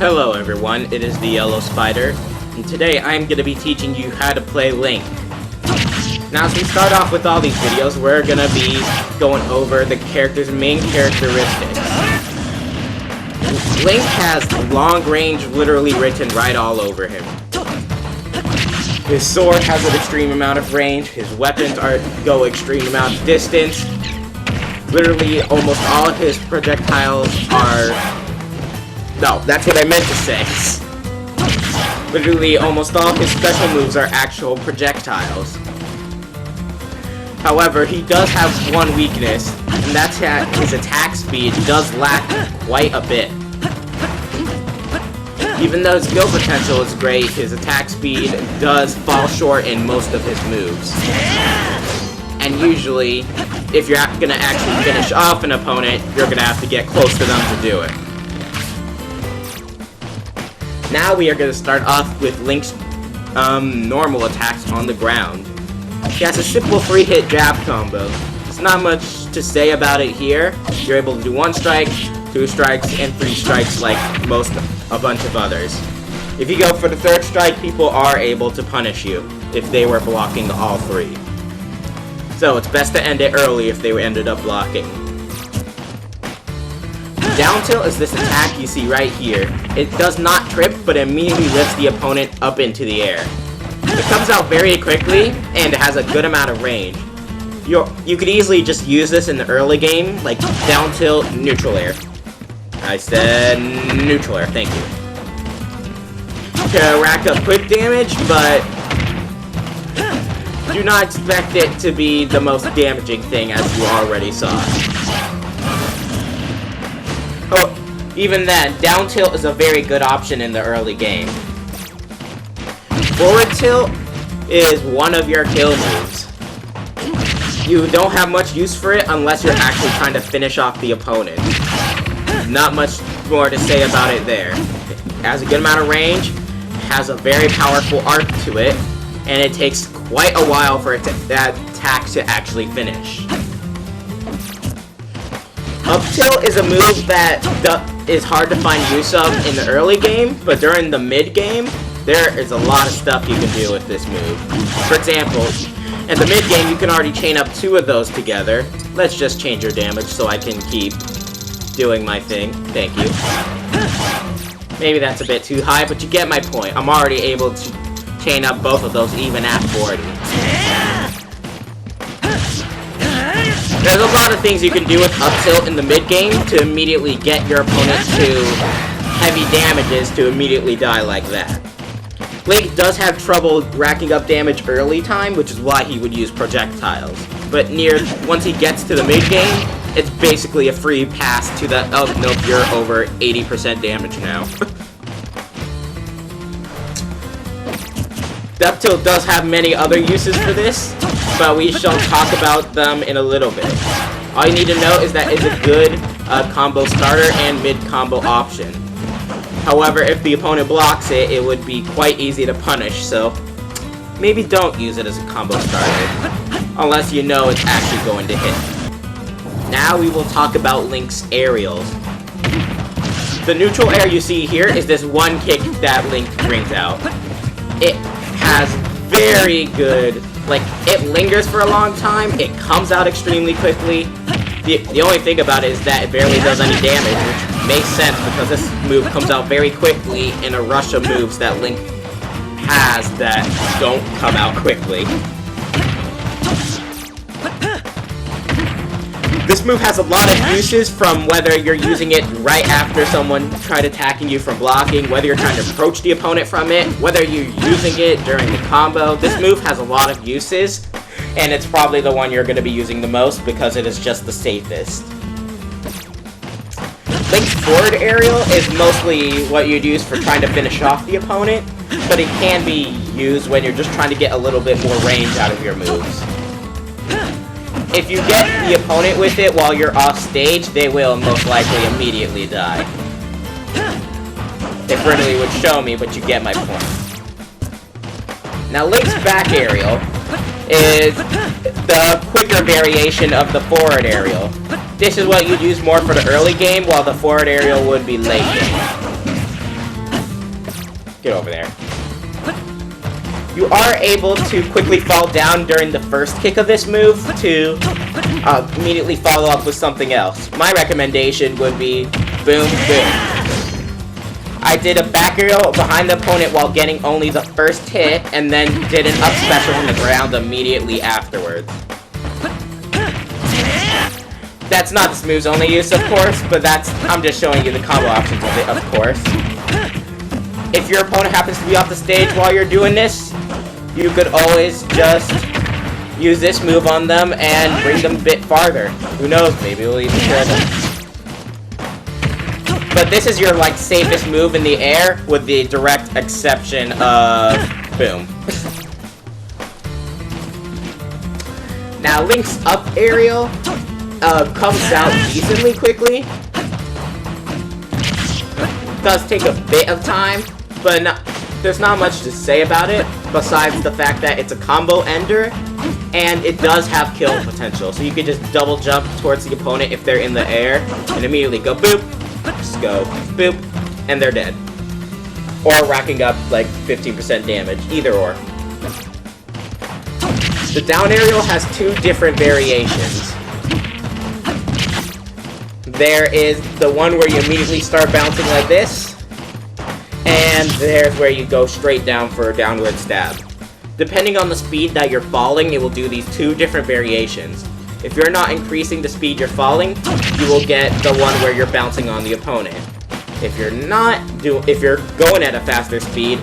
Hello everyone, it is the Yellow Spider, and today I'm going to be teaching you how to play Link. Now as we start off with all these videos, we're going to be going over the character's main characteristics. Link has long range literally written right all over him. His sword has an extreme amount of range, his weapons go extreme amount of distance. Literally almost all of his projectiles are... No, that's what I meant to say. Literally, almost all his special moves are actual projectiles. However, he does have one weakness, and that's that his attack speed does lack quite a bit. Even though his skill potential is great, his attack speed does fall short in most of his moves. And usually, if you're gonna actually finish off an opponent, you're gonna have to get close to them to do it. Now we are going to start off with Link's normal attacks on the ground. He has a simple 3-hit jab combo. There's not much to say about it here. You're able to do 1 strike, 2 strikes, and 3 strikes like a bunch of others. If you go for the 3rd strike, people are able to punish you if they were blocking all 3. So it's best to end it early if they ended up blocking. Down tilt is this attack you see right here. It does not trip, but immediately lifts the opponent up into the air. It comes out very quickly, and it has a good amount of range. You could easily just use this in the early game, like down tilt, neutral air. I said neutral air, thank you. To rack up quick damage, but do not expect it to be the most damaging thing, as you already saw. Oh, even then, down tilt is a very good option in the early game. Forward tilt is one of your kill moves. You don't have much use for it unless you're actually trying to finish off the opponent. Not much more to say about it there. It has a good amount of range, has a very powerful arc to it, and it takes quite a while for that attack to actually finish. Up tilt is a move that is hard to find use of in the early game, but during the mid game, there is a lot of stuff you can do with this move. For example, in the mid game, you can already chain up 2 of those together. Let's just change your damage so I can keep doing my thing. Thank you. Maybe that's a bit too high, but you get my point. I'm already able to chain up both of those even at 40. There's a lot of things you can do with up tilt in the mid game to immediately get your opponent to heavy damages to immediately die like that. Link does have trouble racking up damage early time, which is why he would use projectiles. But once he gets to the mid game, it's basically a free pass to the, oh nope, you're over 80% damage now. Up tilt does have many other uses for this, but we shall talk about them in a little bit. All you need to know is that it's a good combo starter and mid combo option. However, if the opponent blocks it, it would be quite easy to punish, so maybe don't use it as a combo starter, unless you know it's actually going to hit. Now we will talk about Link's aerials. The neutral air you see here is this one kick that Link brings out. It has very good, like, it lingers for a long time, it comes out extremely quickly. The only thing about it is that it barely does any damage, which makes sense because this move comes out very quickly in a rush of moves that Link has that don't come out quickly. This move has a lot of uses, from whether you're using it right after someone tried attacking you from blocking, whether you're trying to approach the opponent from it, whether you're using it during the combo. This move has a lot of uses, and it's probably the one you're going to be using the most because it is just the safest. Link's forward aerial is mostly what you'd use for trying to finish off the opponent, but it can be used when you're just trying to get a little bit more range out of your moves. If you get the opponent with it while you're off stage, they will most likely immediately die. It really would show me, but you get my point. Now Link's back aerial is the quicker variation of the forward aerial. This is what you'd use more for the early game, while the forward aerial would be late game. Get over there. You are able to quickly fall down during the first kick of this move to immediately follow up with something else. My recommendation would be boom, boom. I did a back aerial behind the opponent while getting only the first hit, and then did an up special on the ground immediately afterwards. That's not this move's only use, of course, but I'm just showing you the combo options of it, of course. If your opponent happens to be off the stage while you're doing this, you could always just use this move on them and bring them a bit farther. Who knows, maybe it'll even kill them. But this is your, like, safest move in the air, with the direct exception of boom. Now, Link's up aerial comes out decently quickly. Does take a bit of time, but there's not much to say about it, besides the fact that it's a combo ender, and it does have kill potential. So you can just double jump towards the opponent if they're in the air, and immediately go boop, just go boop, and they're dead. Or racking up like 15% damage, either or. The down aerial has two different variations. There is the one where you immediately start bouncing like this, and there's where you go straight down for a downward stab. Depending on the speed that you're falling, it will do these two different variations. If you're not increasing the speed you're falling, you will get the one where you're bouncing on the opponent. If you're going at a faster speed,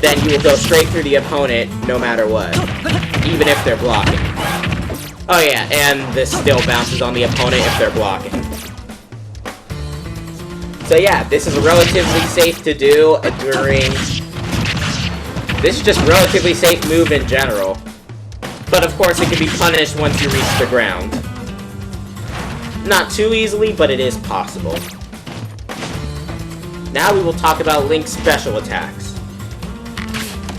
then you will go straight through the opponent no matter what, even if they're blocking. Oh yeah, and this still bounces on the opponent if they're blocking. So yeah, this is relatively safe to do during... This is just a relatively safe move in general. But of course it can be punished once you reach the ground. Not too easily, but it is possible. Now we will talk about Link's special attacks.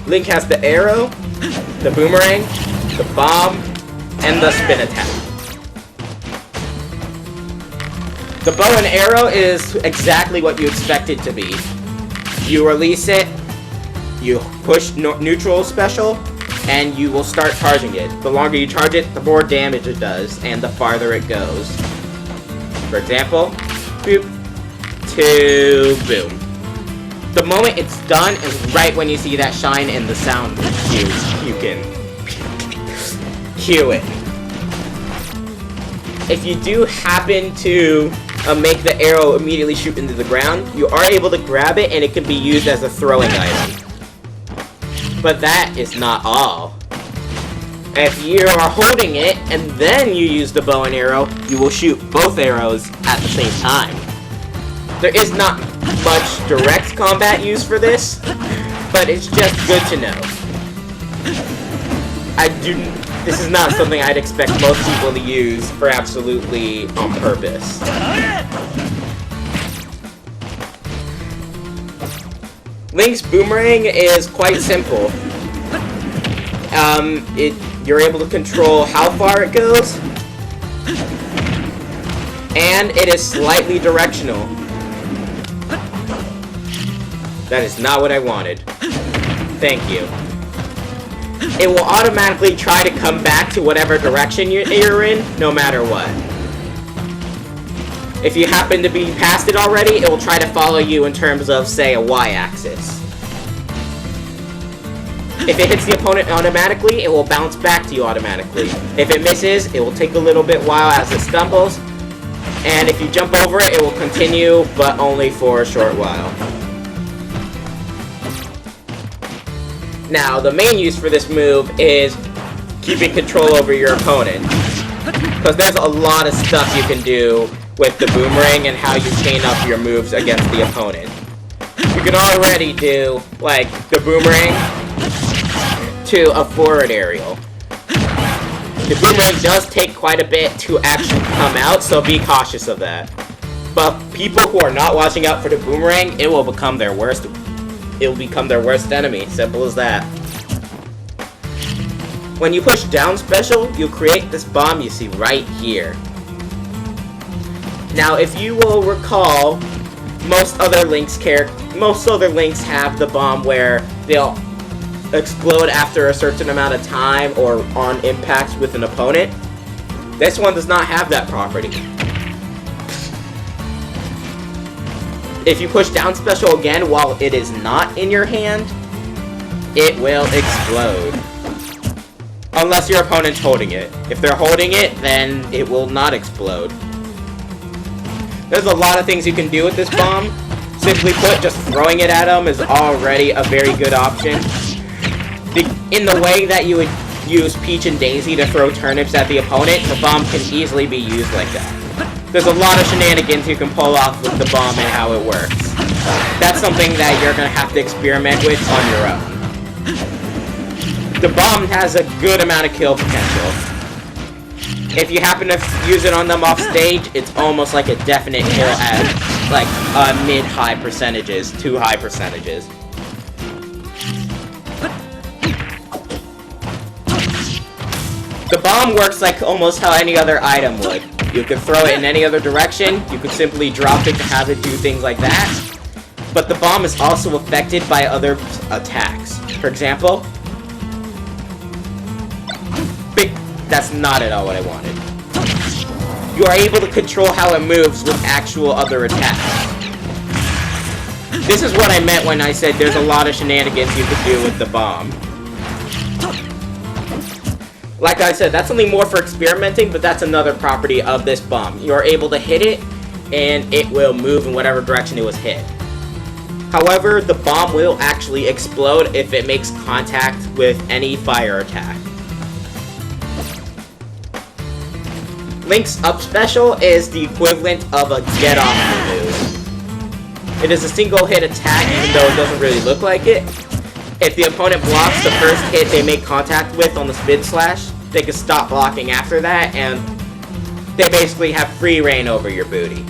Link has the arrow, the boomerang, the bomb, and the spin attack. The bow and arrow is exactly what you expect it to be. You release it, you push neutral special, and you will start charging it. The longer you charge it, the more damage it does, and the farther it goes. For example, boop, to boom. The moment it's done is right when you see that shine in the sound cues. You can cue it. If you do happen to make the arrow immediately shoot into the ground, you are able to grab it and it can be used as a throwing item. But that is not all. If you are holding it and then you use the bow and arrow, you will shoot both arrows at the same time. There is not much direct combat use for this, but it's just good to know. This is not something I'd expect most people to use for absolutely on purpose. Link's boomerang is quite simple. You're able to control how far it goes, and it is slightly directional. That is not what I wanted. Thank you. It will automatically try to come back to whatever direction you're in, no matter what. If you happen to be past it already, it will try to follow you in terms of, say, a Y-axis. If it hits the opponent automatically, it will bounce back to you automatically. If it misses, it will take a little bit while as it stumbles. And if you jump over it, it will continue, but only for a short while. Now, the main use for this move is keeping control over your opponent. Because there's a lot of stuff you can do with the boomerang and how you chain up your moves against the opponent. You can already do, like, the boomerang to a forward aerial. The boomerang does take quite a bit to actually come out, so be cautious of that. But people who are not watching out for the boomerang, it will become their worst enemy. Simple as that. When you push down special, you'll create this bomb you see right here. Now, if you will recall, most other Links have the bomb where they'll explode after a certain amount of time or on impact with an opponent. This one does not have that property. If you push down special again while it is not in your hand, it will explode. Unless your opponent's holding it. If they're holding it, then it will not explode. There's a lot of things you can do with this bomb. Simply put, just throwing it at them is already a very good option. In the way that you would use Peach and Daisy to throw turnips at the opponent, the bomb can easily be used like that. There's a lot of shenanigans you can pull off with the bomb and how it works. That's something that you're going to have to experiment with on your own. The bomb has a good amount of kill potential. If you happen to use it on them off stage, it's almost like a definite kill at like mid-high percentages, too high percentages. The bomb works like almost how any other item would. You could throw it in any other direction, you could simply drop it to have it do things like that. But the bomb is also affected by other attacks. For example... That's not at all what I wanted. You are able to control how it moves with actual other attacks. This is what I meant when I said there's a lot of shenanigans you could do with the bomb. Like I said, that's only more for experimenting, but that's another property of this bomb. You are able to hit it, and it will move in whatever direction it was hit. However, the bomb will actually explode if it makes contact with any fire attack. Link's up special is the equivalent of a get-off move. It is a single hit attack, even though it doesn't really look like it. If the opponent blocks the first hit they make contact with on the spin slash, they can stop blocking after that, and they basically have free reign over your booty.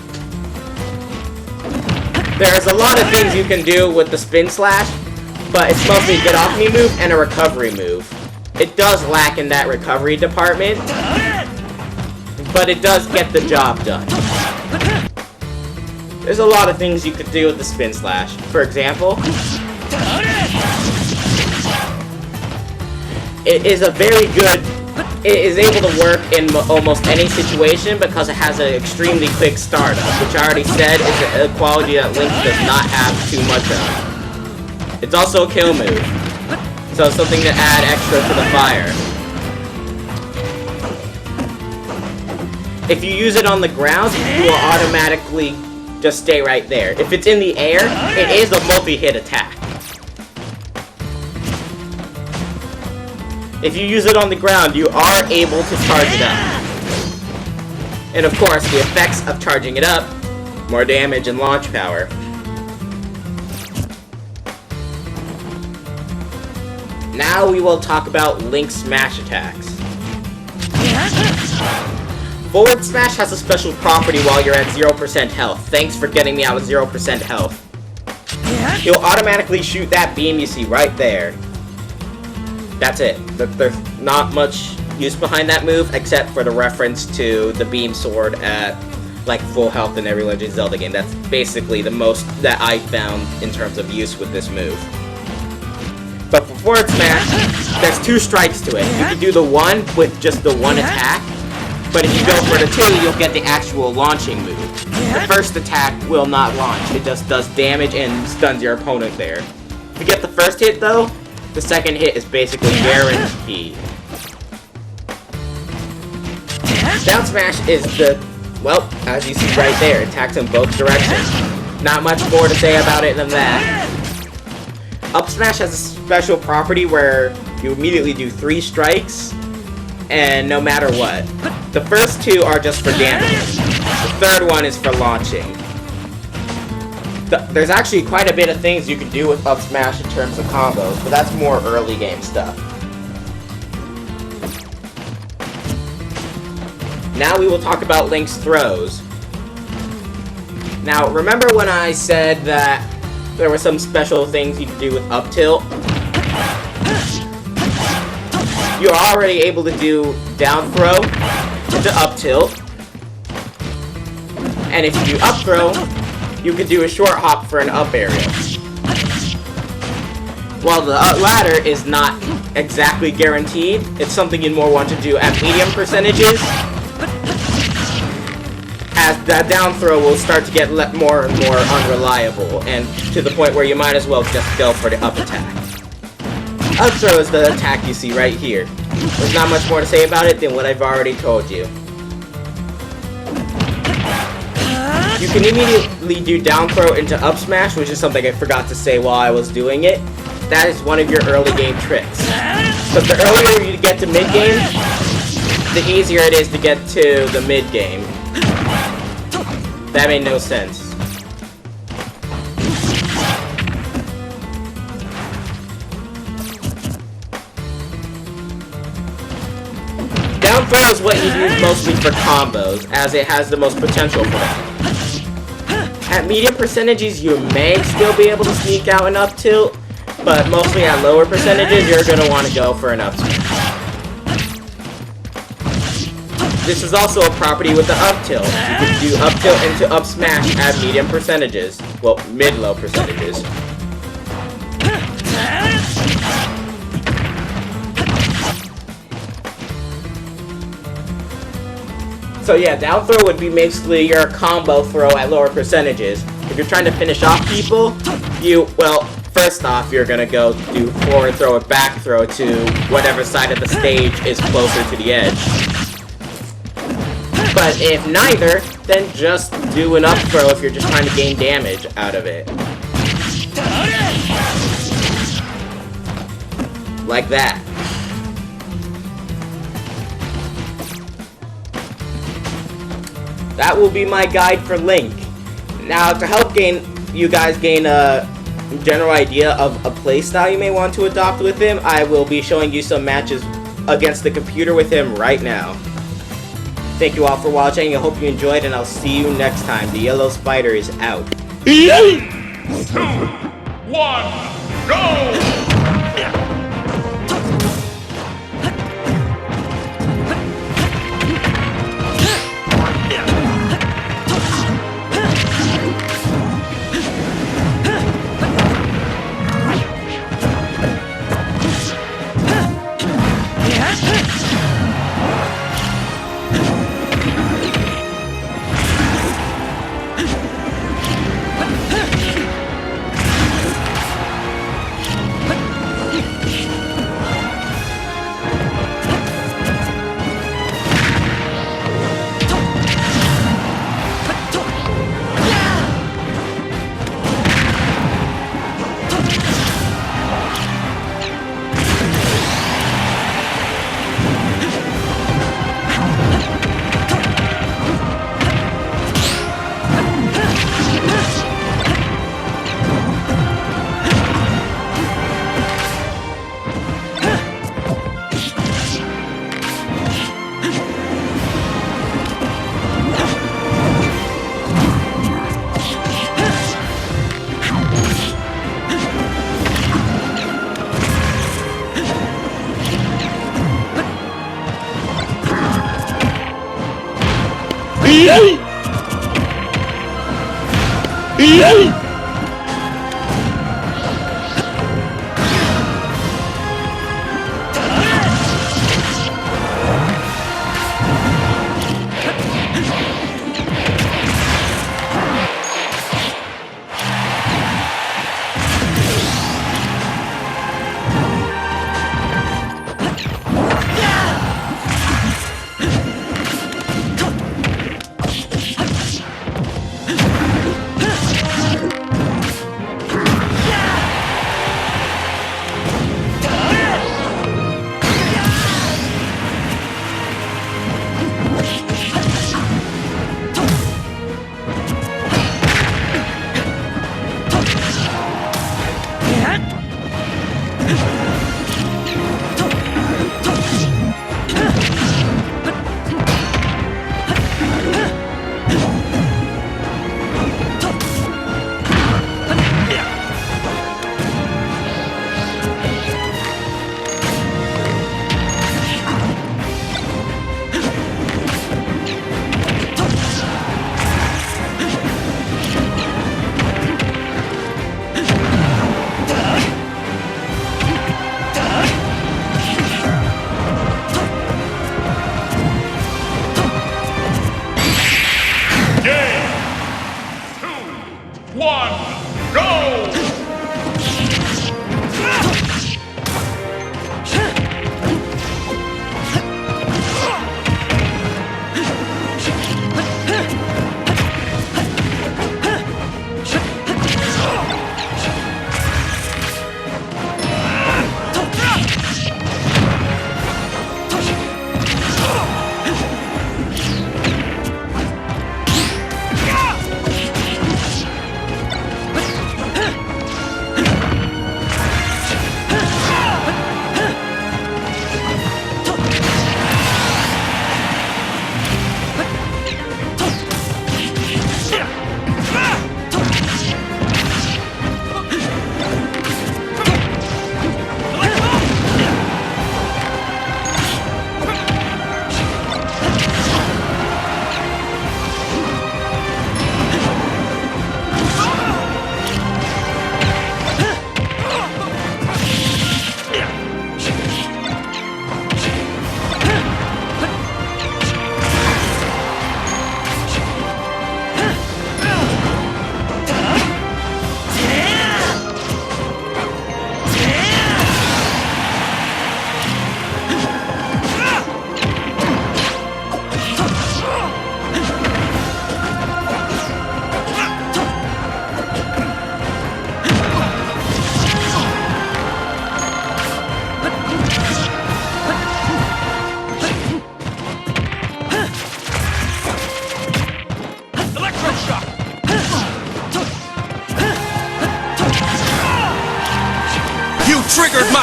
There's a lot of things you can do with the spin slash, but it's mostly a get-off-me move and a recovery move. It does lack in that recovery department, but it does get the job done. There's a lot of things you could do with the spin slash. For example, it is able to work in almost any situation because it has an extremely quick startup, which I already said is a quality that Link does not have too much of. It's also a kill move, so something to add extra to the fire. If you use it on the ground, you will automatically just stay right there. If it's in the air, it is a multi-hit attack. If you use it on the ground, you are able to charge it up. And of course, the effects of charging it up, more damage and launch power. Now we will talk about Link's smash attacks. Forward smash has a special property while you're at 0% health. Thanks for getting me out of 0% health. He'll automatically shoot that beam you see right there. That's it. There's not much use behind that move, except for the reference to the beam sword at like full health in every Legend of Zelda game. That's basically the most that I found in terms of use with this move. But for forward smash, there's two strikes to it. You can do the one with just the one attack, but if you go for the two, you'll get the actual launching move. The first attack will not launch. It just does damage and stuns your opponent there. If you get the first hit though, the second hit is basically guaranteed. Down smash is the, well, as you see right there, it attacks in both directions. Not much more to say about it than that. Up smash has a special property where you immediately do 3 strikes, and no matter what. The first 2 are just for damage. The third one is for launching. There's actually quite a bit of things you can do with up smash in terms of combos, but that's more early game stuff. Now we will talk about Link's throws. Now, remember when I said that there were some special things you could do with up tilt? You're already able to do down throw into up tilt. And if you do up throw, you could do a short hop for an up area. While the latter is not exactly guaranteed, it's something you'd more want to do at medium percentages, as that down throw will start to get more and more unreliable, and to the point where you might as well just go for the up attack. Up throw is the attack you see right here. There's not much more to say about it than what I've already told you. You can immediately do down throw into up smash, which is something I forgot to say while I was doing it. That is one of your early game tricks. But the earlier you get to mid game, the easier it is to get to the mid game. That made no sense. Down throw is what you use mostly for combos, as it has the most potential for that. At medium percentages, you may still be able to sneak out an up tilt, but mostly at lower percentages, you're going to want to go for an up smash. This is also a property with the up tilt. You can do up tilt into up smash at medium percentages. Well, mid-low percentages. So yeah, down throw would be basically your combo throw at lower percentages. If you're trying to finish off people, well, first off, you're gonna go do forward throw or back throw to whatever side of the stage is closer to the edge. But if neither, then just do an up throw if you're just trying to gain damage out of it. Like that. That will be my guide for Link. Now, to help you guys gain a general idea of a playstyle you may want to adopt with him, I will be showing you some matches against the computer with him right now. Thank you all for watching, I hope you enjoyed, and I'll see you next time. The Yellow Spider is out. 3, 2, 1, go!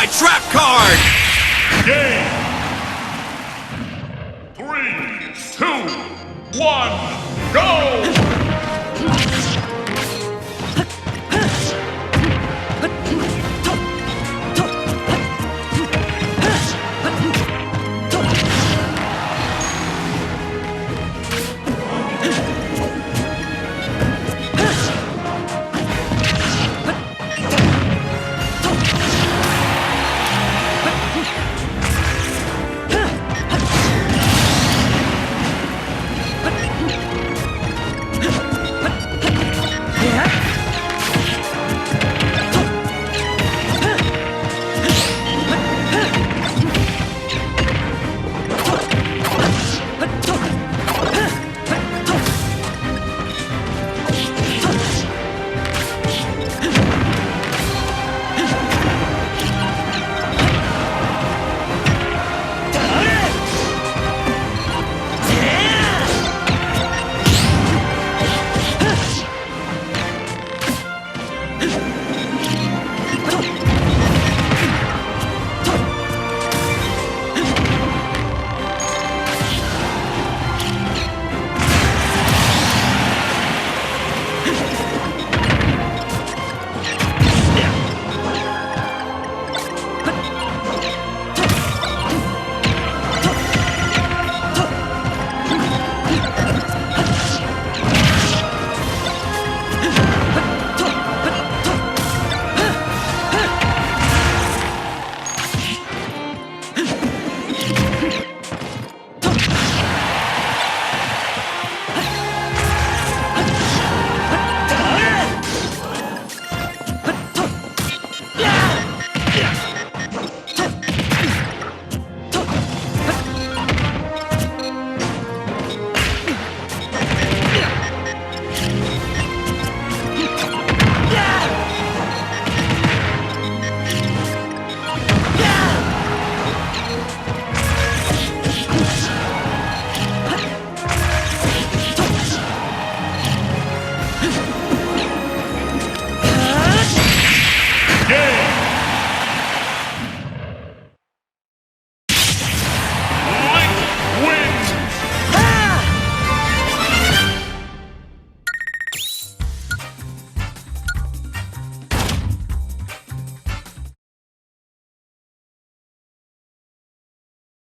my trap card! Game. 3, 2, 1, go!